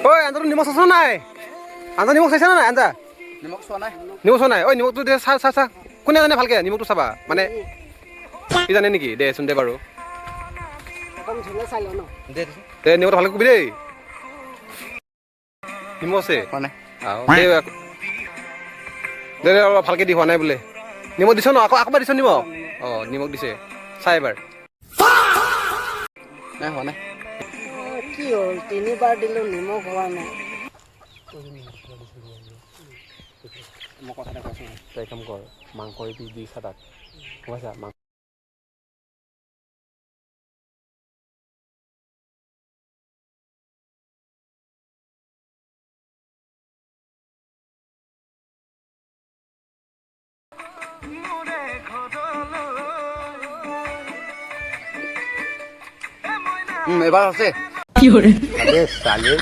ঐ আঞ্জাটো নিমখ চাইছ নাই আঞ্জা নিমখ চাইছা নাই আঞ্জা নিমখ চোৱা নাই নিমখ চোৱা নাই ঐ নিমখটো দে চা চা চা কোনে জানে ভালকে নিমখটো চাবা মানে কি জানে নেকি দেচোন দে বাৰু দে নিমখটো ভালকে কবি দেই নিমখ আছে দে দে অলপ ভালকে দি হোৱা নাই বোলে নিমখ দিছ ন আকৌ আকৌ দিছ নিমখ অঁ নিমখ দিছে চাই এবাৰ নাই হোৱা নাই কি হ'ল তিনিবাৰ দিলোঁ নিমখ হোৱা নাই মই কথা এটা কৈছোঁ তই কাম কৰ মাংসৰ পিচ দি চা তাত গম পাইছা মাংস এবাৰ আছে আৰে সালে